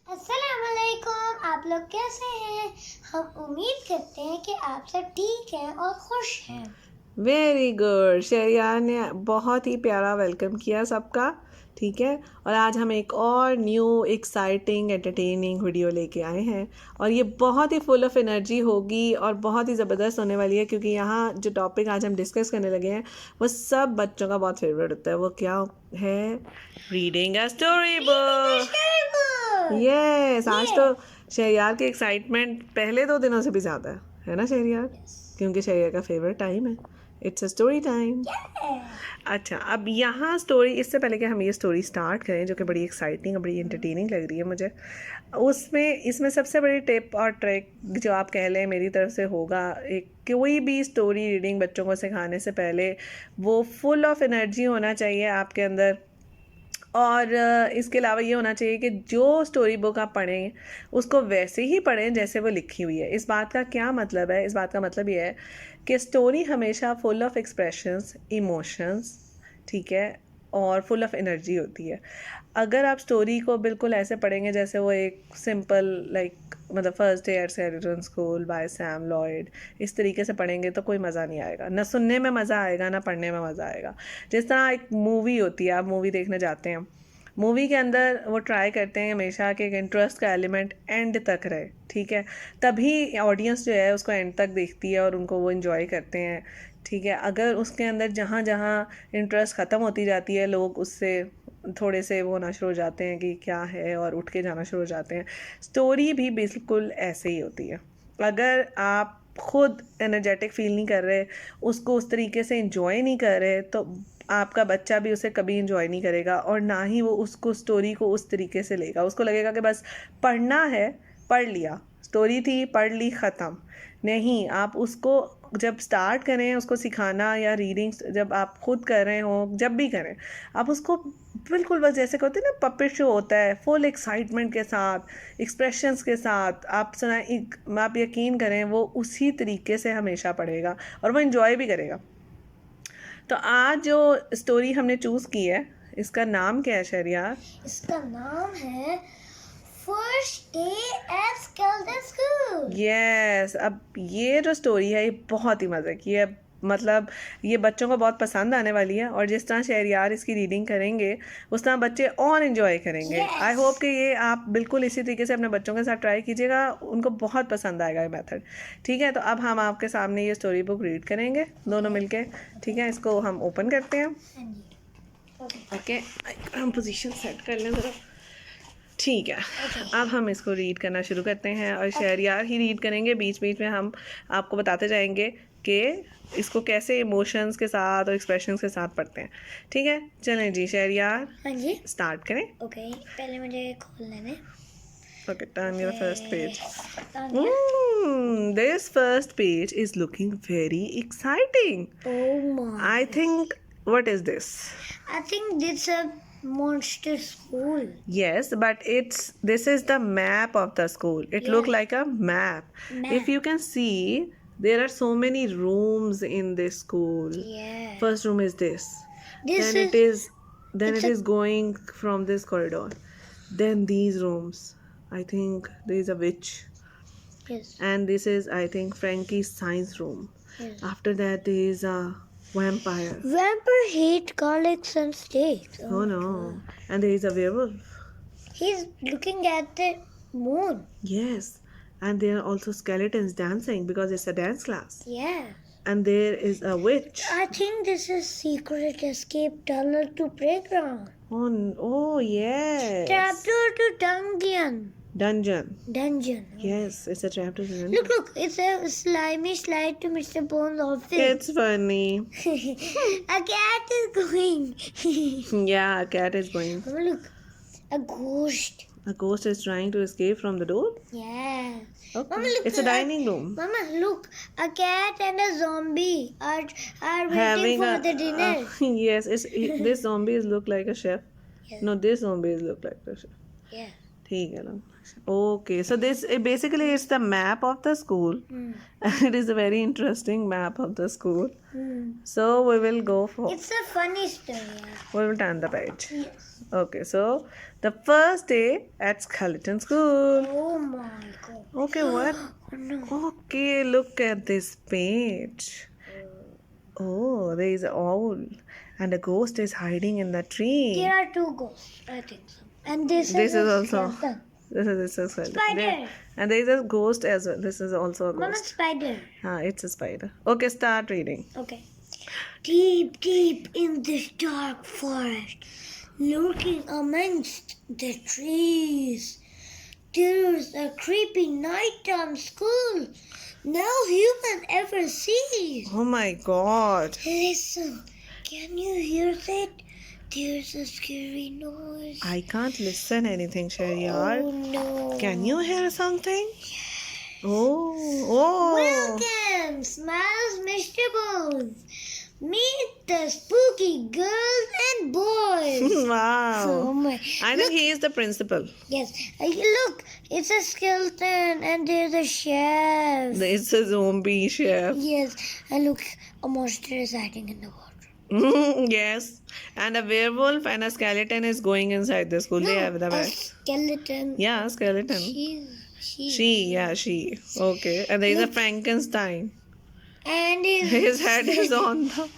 अस्सलामुअलैकुम, आप लोग कैसे हैं? हम उम्मीद करते हैं कि आप सब ठीक हैं और खुश हैं। Very good. शरियार ने बहुत ही प्यारा वेलकम किया सबका, ठीक है। और आज हम एक और न्यू एक्साइटिंग एंटरटेनिंग वीडियो लेके आए हैं और ये बहुत ही फुल ऑफ एनर्जी होगी और बहुत ही ज़बरदस्त होने वाली है, क्योंकि यहाँ जो टॉपिक आज हम डिस्कस करने लगे हैं वो सब बच्चों का बहुत फेवरेट होता है। वो क्या है? Reading a story book. Yes, आज तो शहरियार की एक्साइटमेंट पहले 2 दिनों से भी ज़्यादा है ना शहरियार? क्योंकि शहरियार का फेवरेट टाइम है, इट्स अ स्टोरी टाइम। अच्छा, अब यहाँ स्टोरी, इससे पहले कि हम ये स्टोरी स्टार्ट करें जो कि बड़ी एक्साइटिंग और बड़ी एंटरटेनिंग लग रही है मुझे, उसमें इसमें सबसे बड़ी टिप और ट्रिक जो आप कह लें मेरी तरफ से होगा, एक कोई भी स्टोरी रीडिंग बच्चों को सिखाने से पहले वो फुल ऑफ एनर्जी होना चाहिए आपके अंदर। और इसके अलावा ये होना चाहिए कि जो स्टोरी बुक आप पढ़ें उसको वैसे ही पढ़ें जैसे वो लिखी हुई है। इस बात का क्या मतलब है? इस बात का मतलब ये है कि स्टोरी हमेशा फुल ऑफ एक्सप्रेशंस, इमोशंस, ठीक है, और फुल ऑफ एनर्जी होती है। अगर आप स्टोरी को बिल्कुल ऐसे पढ़ेंगे जैसे वो एक सिंपल मतलब first day at Sheraton school by Sam Lloyd, इस तरीके से पढ़ेंगे तो कोई मज़ा नहीं आएगा। ना सुनने में मज़ा आएगा ना पढ़ने में मज़ा आएगा। जिस तरह एक मूवी होती है, आप मूवी देखने जाते हैं, मूवी के अंदर वो ट्राई करते हैं हमेशा कि एक इंटरेस्ट का एलिमेंट एंड तक रहे, ठीक है, तभी ऑडियंस जो है उसको एंड तक देखती है और उनको वो इन्जॉय करते हैं, ठीक है। अगर उसके अंदर जहाँ जहाँ इंटरेस्ट ख़त्म होती जाती है, लोग उससे थोड़े से वो होना शुरू हो जाते हैं कि क्या है और उठ के जाना शुरू हो जाते हैं। स्टोरी भी बिल्कुल ऐसे ही होती है। अगर आप खुद एनर्जेटिक फील नहीं कर रहे, उसको उस तरीके से इंजॉय नहीं कर रहे, तो आपका बच्चा भी उसे कभी इंजॉय नहीं करेगा और ना ही वो उसको स्टोरी को उस तरीके से लेगा। उसको लगेगा कि बस पढ़ना है, पढ़ लिया, स्टोरी थी, पढ़ ली, ख़त्म। नहीं, आप उसको जब स्टार्ट करें उसको सिखाना या रीडिंग, जब आप खुद कर रहे हो, जब भी करें, आप उसको बिल्कुल बस जैसे कहते हैं ना पपेट शो होता है, फुल एक्साइटमेंट के साथ, एक्सप्रेशंस के साथ आप सुना, आप यकीन करें वो उसी तरीके से हमेशा पढ़ेगा और वो इन्जॉय भी करेगा। तो आज जो स्टोरी हमने चूज़ की है, इसका नाम क्या है शहरियार? इसका नाम है first day eight skeleton school. Yes, अब ये जो स्टोरी है ये बहुत ही मज़े की है, मतलब ये बच्चों को बहुत पसंद आने वाली है और जिस तरह शहरियार इसकी रीडिंग करेंगे उस तरह बच्चे और इन्जॉय करेंगे। आई होप कि ये आप बिल्कुल इसी तरीके से अपने बच्चों के साथ ट्राई कीजिएगा, उनको बहुत पसंद आएगा ये मेथड, ठीक है। तो अब हम आपके सामने ये स्टोरी बुक रीड करेंगे दोनों मिलके, ठीक है। इसको हम ओपन करते हैं। ओके, हम पोजीशन सेट कर लें ज़रा, ठीक है। अब हम इसको रीड करना शुरू करते हैं और शहरियार ही रीड करेंगे, बीच बीच में हम आपको बताते जाएंगे कि इसको कैसे इमोशंस के साथ और एक्सप्रेशंस के साथ पढ़ते हैं, ठीक है। चलें जी शहरियार, हाँ जी, स्टार्ट करें। ओके, पहले मुझे खोल लेने। Okay, turn your first page. आ गया। This first page is looking very exciting. Oh my! I think, what is this? I think this a monster school. Yes, but this is the map of the school. It look Yeah. like a map. Map. If you can see, there are so many rooms in this school. Yeah. First room is this. This Then it's it is going from this corridor. Then these rooms. I think there is a witch. yes. And this is, I think, Frankie's science room. Yes. After that there is a vampire. Vampire hate garlic and steaks. Oh no. And there is a werewolf. He's looking at the moon. Yes, and there are also skeletons dancing because it's a dance class. Yeah. And there is a witch. I think this is secret escape tunnel to playground. Oh yes. Trapdoor to dungeon. Dungeon. Dungeon. Yes, it's a trap to dungeon. Look, it's a slimy slide to Mr. Bones' office. It's funny. A cat is going. Yeah, a cat is going. Oh, look, a ghost. A ghost is trying to escape from the door. Yeah. Okay. Mama, look, It's a dining room. Mama, look, a cat and a zombie are waiting for the dinner. Yes, this zombie look like a chef. Yes. No, this zombie look like a chef. Yeah. ठीक है ना. Okay, so this basically it's the map of the school. It is a very interesting map of the school. So we will go for. It's a funny story. We will turn the page. Yes. Okay, so the first day at Skeleton School. Oh my god. Okay, what? Oh no. Okay, look at this page. Oh, there is an owl, and a ghost is hiding in the tree. There are two ghosts, I think so. And this This is is a also. skeleton. This is a skeleton. Spider. And there is a ghost as well. This is also a Mama, ghost. spider. It's a spider. Okay, start reading. Okay. Deep, deep in this dark forest, lurking amongst the trees, there's a creepy nighttime school no human ever sees. Oh my god. Listen, can you hear that? There's a scary noise. I can't listen anything, Sharyar. Oh no. Can you hear something? Oh. Welcome, Smiles Mr. Bones. Meet the spooky girls and boys. Oh Wow. my. I think he is the principal. Yes. Look, it's a skeleton and there's a chef. It's a zombie chef. Yes. And look, a monster is hiding in the water. Yes. And a werewolf and a skeleton is going inside the school. They have the a bed. skeleton. Yeah, skeleton. She. Okay. And there is a Frankenstein. And His head is on the.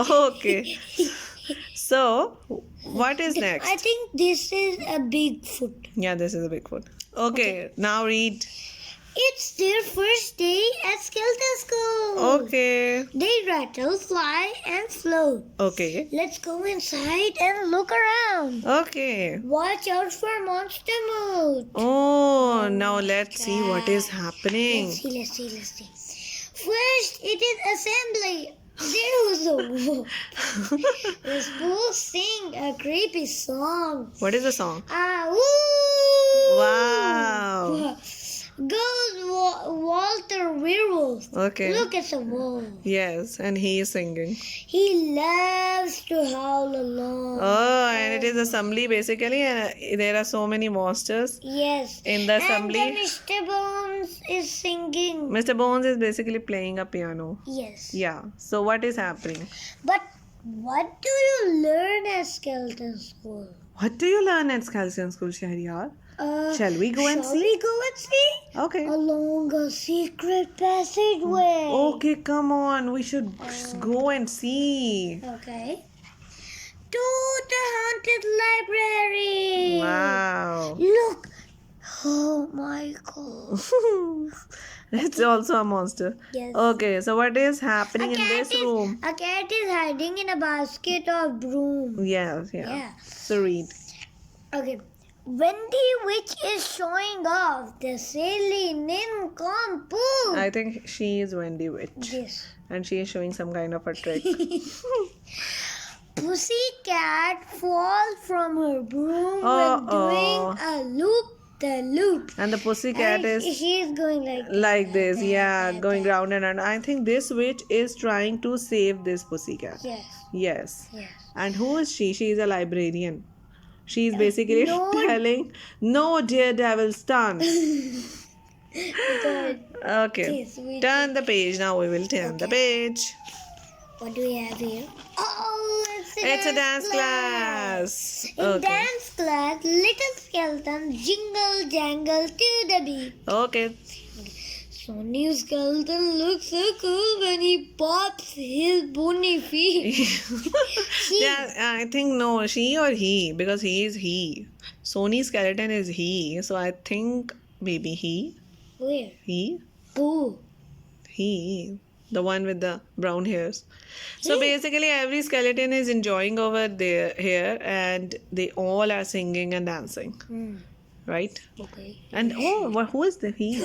Okay. So, what is next? I think this is a Bigfoot. Yeah, this is a Bigfoot. Okay, now read. It's their first day at skeleton school. Okay. They rattle, fly, and float. Okay. Let's go inside and look around. Okay. Watch out for monster mood. Oh, now let's see what is happening. Let's see. First, it is assembly. There was a wolf. The school sing a creepy song. What is the song? Woo! Wow. Goes Walter Werewolf. Okay. Look at the wolf. Yes, and he is singing. He loves to howl alone. Oh, and it is assembly basically, and there are so many monsters Yes. in the assembly. And the Mr. Bones is singing. Mr. Bones is basically playing a piano. Yes. Yeah. So what is happening? But what do you learn at skeleton school? What do you learn at Skeleton School, Shahriyar? Shall we go and Shall see? we go and see? Okay. Along a secret passageway. Okay, come on. We should go and see. Okay. To the haunted library. Wow. Look. Oh my god. It's also a monster. Yes. Okay, so what is happening in this is, room? A cat is hiding in a basket of broom. Yeah. Yeah. So read. Okay. Wendy Witch is showing off the silly nincompoop. I think she is Wendy Witch. Yes. And she is showing some kind of a trick. Pussycat falls from her broom Uh-oh. when doing a loop-the-loop. And the pussycat is She's going like this. Yeah, going round and round. I think this witch is trying to save this pussycat. Yes. Yes. And who is she? She is a librarian. She is basically no- telling, no daredevil stunts. Because Okay. Yes, we Turn the page. Now we will turn the page. what do we have here? Oh, It's a dance class. In Okay. dance class, little skeleton jingle jangle to the beat. Okay. Sonny skeleton looks so cool when he pops his bony feet. Yeah, I think no, she or he, because he is he. Sony skeleton is he. So I think maybe he. Where? He. Who? He. The one with the brown hairs. So basically every skeleton is enjoying over there here, and they all are singing and dancing. Right? Okay. And who is the he?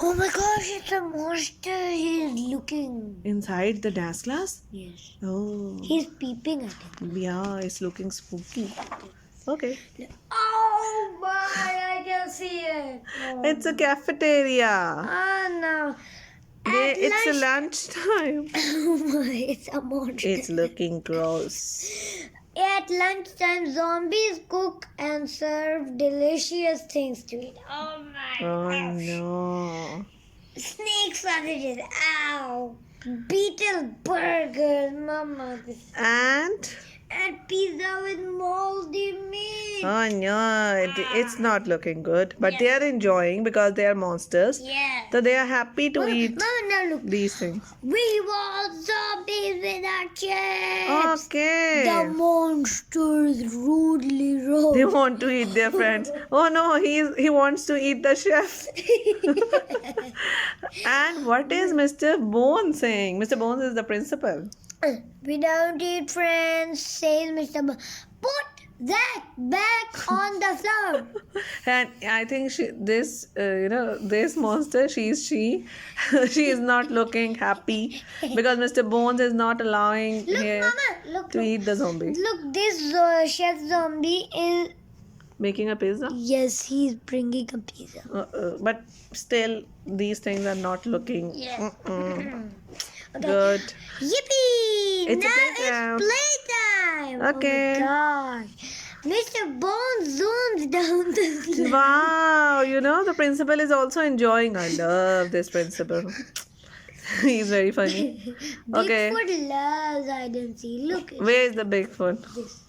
Oh my gosh, it's a monster. He's looking. Inside the dance class? Yes. Oh. He's peeping at him. Yeah, it's looking spooky. Okay. Oh my, I can see it. Oh. It's a cafeteria. Ah, no. It's a lunchtime. Oh my, it's a monster. It's looking gross. At lunchtime, zombies cook and serve delicious things to eat. Oh my Oh gosh. no. Snake sausages. Ow. Beetle burgers. Mama. And And pizza with moldy meat. oh no, it's not looking good. But they are enjoying because they are monsters. Yeah. So they are happy to eat Mama, now look. these things. We want zombies with our chips. Okay. The monsters rudely roll. They want to eat their friends. Oh no, he wants to eat the chef. And what is Mr. Bones saying? Mr. Bones is the principal. We don't eat friends, says Mr. Put that back on the floor. And I think this monster, she she is not looking happy because Mr. Bones is not allowing Look, her Mama, look, to eat the zombie. look, this chef zombie is. Making a pizza. Yes, he's bringing a pizza. But still, these things are not looking Yes. Okay. good. Yippee! It's a now playtime. it's playtime. Okay. Oh my gosh. Mr. Bones zooms down the slide. Wow, the principal is also enjoying. I love this principal. He's very funny. Okay. Bigfoot loves hide and seek. Look at Where is the Bigfoot? this.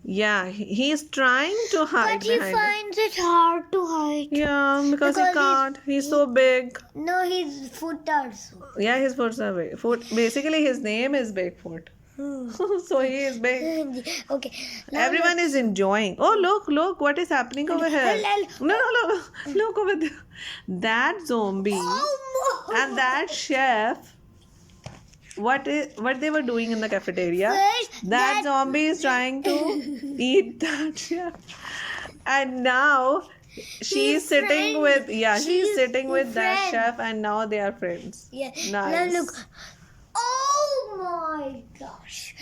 Yeah, he's trying to hide But he behind it. finds it hard to hide. Yeah, because he Because can't. He's so big. No, his foot are so. Yeah, his foot's are big. Basically, his name is Bigfoot. So he is big. Okay. now Everyone is enjoying. Oh, look, what is happening over here? No, look over there. That zombie Oh, and that chef. What they were doing in the cafeteria? First, That zombie is trying to eat that chef, and now she's sitting friends. with she's She's sitting with that friends. chef, and now they are friends. Yeah. Nice. Now look. Oh my gosh.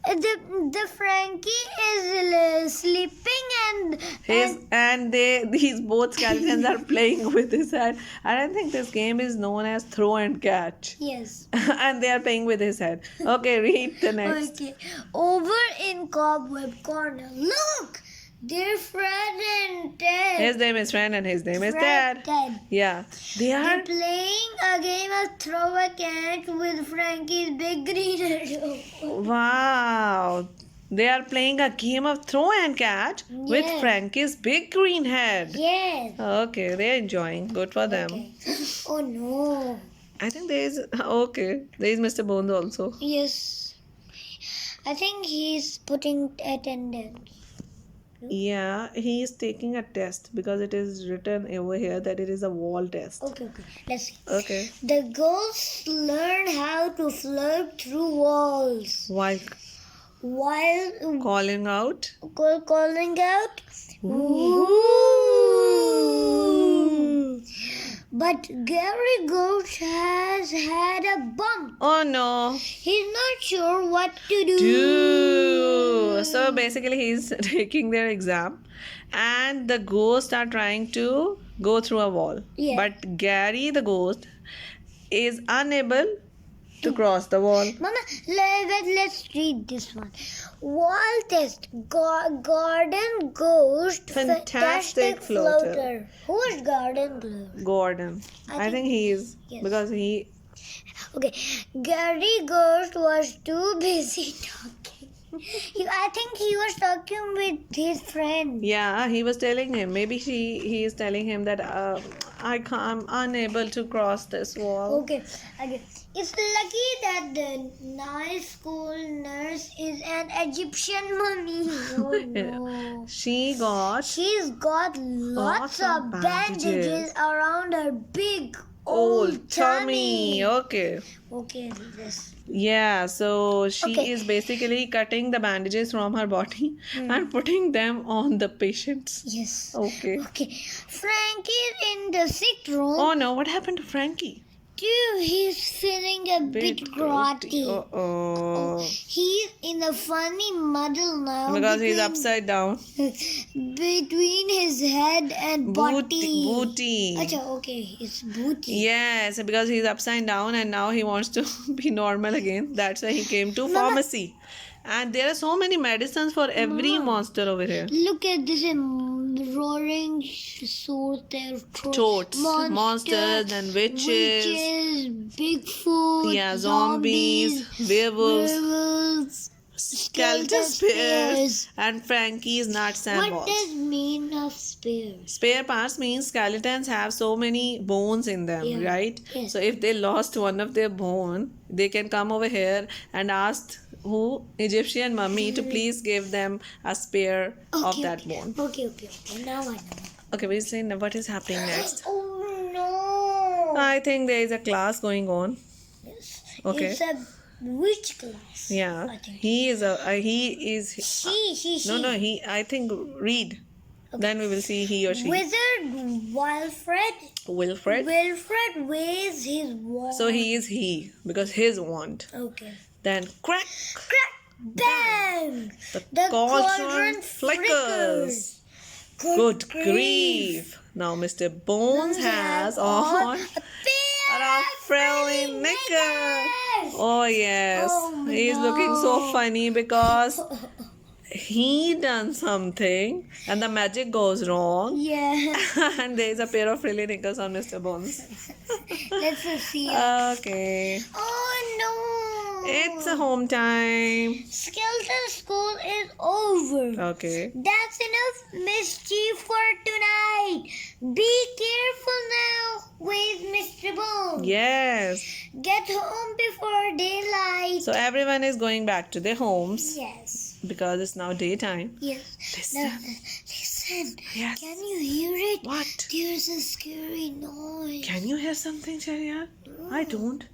The Frankie is sleeping and These both skeletons are playing with his head. And I think this game is known as throw and catch. yes. And they are playing with his head. Okay, read the next. Okay. Over in Cobweb Corner. Look! Their Fred and Ted. His name is Fred and his name is Fred, Ted. Ted. Yeah. They are They're playing a game of throw a catch with Frankie's big green head. wow. They are playing a game of throw and catch with Yes. Frankie's big green head. Yes. Okay, they're enjoying. Good for them. Okay. Oh no. I think there is Mr. Bones also. Yes. I think he's putting attendance. Yeah, he is taking a test because it is written over here that it is a wall test. Okay. Let's see. Okay. The ghosts learn how to float through walls While while calling out. calling out. Ooh. But Gary Ghost has had a bump. Oh no. He's not sure what to do. So basically, he's taking their exam, and the ghosts are trying to go through a wall. Yeah. But Gary, the ghost, is unable to cross the wall. Mama, let's read this one. Wall test. Garden Ghost. Fantastic floater. Who is Garden Ghost? Gordon. I think he is Yes. because he. Okay. Gary Ghost was too busy talking. I think he was talking with his friend. Yeah, he was telling him. Maybe he is telling him that I'm unable to cross this wall. Okay. It's lucky that the nice school nurse is an Egyptian mummy. Oh no. She's She's got lots of bandages around her big old tummy. Okay. Okay, this. Yeah, so she Okay. is basically cutting the bandages from her body and putting them on the patients. Yes. Okay. Okay. Frankie's in the sick room. Oh no, what happened to Frankie? Too, he's feeling a bit grotty. Oh. He's in a funny muddle now. Because he's between- upside down. between his head and body. Booty. Acha, okay, it's booty. Yes, because he's upside down and now he wants to be normal again. That's why he came to pharmacy. And there are so many medicines for every monster over here. Look at this roaring sword there. Toads, monsters and witches. Bigfoot. Yeah, zombies, werewolves, skeleton spears, and Frankie's nuts and What balls. does mean of spears? Spare parts means skeletons have so many bones in them, Yeah. right? Yes. So if they lost one of their bone, they can come over here and ask who Egyptian mummy to please give them a spare of that bone. Okay. Now I know. Okay, basically, what is happening next? Oh no! I think there is a class going on. Yes. Okay. It's a witch class. Yeah, I think. he is. She. No. I think read. Then we will see he or she. Wizard Wilfred. Wilfred. Wilfred waves his wand. So he is he because his wand. Okay. Then crack. Crack! Bang! The cauldron flickers. Good grief! Now Mr. Bones has on a frilly knicker. Oh yes, Oh, he's looking so funny because he done something and the magic goes wrong. Yeah. And there is a pair of frilly knickers on Mr. Bones. Let's just see. Okay, Oh no! it's a home time. Skeleton school is over. Okay. That's enough mischief for tonight. Be careful now with Mr. Bones. Yes. Get home before daylight. So everyone is going back to their homes Yes. because it's now daytime. Yes. Listen. Now, listen. Yes. Can you hear it? What? There's a scary noise. Can you hear something, Shariar? I don't.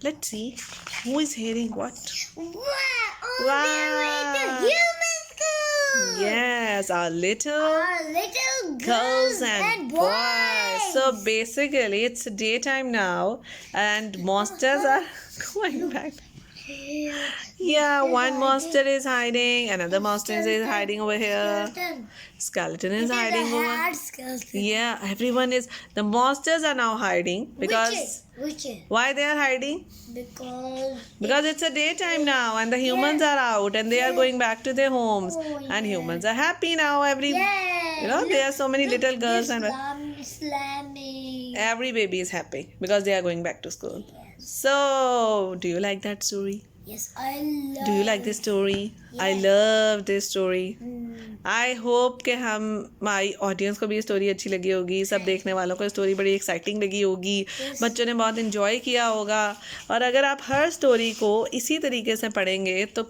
Let's see. Who is hearing what? Wow! On Wow. their way to human school. Yes, our little Our little girls and boys. So basically, it's daytime now, and monsters are going back. Yeah, one monster is hiding, another monster is hiding over here. Skeleton is hiding over. Skeleton. Yeah, everyone is. The monsters are now hiding because. Witches. Why they are hiding? Because It's a daytime now and the humans are out and they are going back to their homes. Oh, And yeah. humans are happy now. There are so many little girls and slamming. every baby is happy because they are going back to school. So, do you like that story? Yes, I love. Do you like this story? I Yes. love this story. Mm. I hope कि हमारी audience को भी ये story अच्छी लगी होगी, सब देखने वालों को स्टोरी बड़ी एक्साइटिंग लगी होगी, बच्चों ने बहुत इन्जॉय किया होगा. और अगर आप हर स्टोरी को इसी तरीके से पढ़ेंगे तो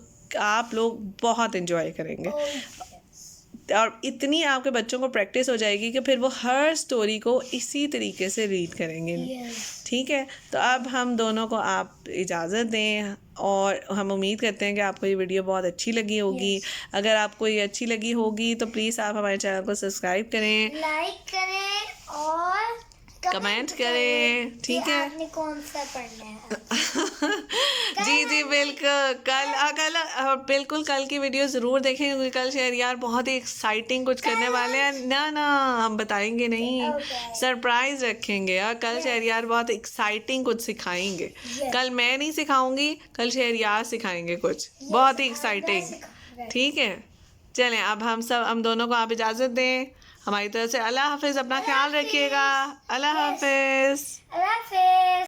आप लोग बहुत इन्जॉय करेंगे और इतनी आपके बच्चों को प्रैक्टिस हो जाएगी कि फिर वो हर स्टोरी को इसी तरीके से रीड करेंगे. ठीक है, तो अब हम दोनों को आप इजाज़त दें और हम उम्मीद करते हैं कि आपको ये वीडियो बहुत अच्छी लगी होगी. अगर आपको ये अच्छी लगी होगी तो प्लीज़ आप हमारे चैनल को सब्सक्राइब करें, लाइक करें और कमेंट करें. ठीक है. आपने कौन सा पढ़ना है? जी बिल्कुल बिल्कुल कल की वीडियो ज़रूर देखें क्योंकि कल शहरियार बहुत ही एक्साइटिंग कुछ करने वाले हैं. ना हम बताएंगे नहीं, सरप्राइज रखेंगे. और कल शहरियार बहुत एक्साइटिंग कुछ सिखाएंगे. कल मैं नहीं सिखाऊंगी, कल शहरियार सिखाएंगे कुछ बहुत ही एक्साइटिंग. ठीक है, चलें अब हम दोनों को आप इजाज़त दें. हमारी तरफ से अल्लाह हाफिज़. अपना ख्याल रखिएगा. अल्लाह हाफिज़.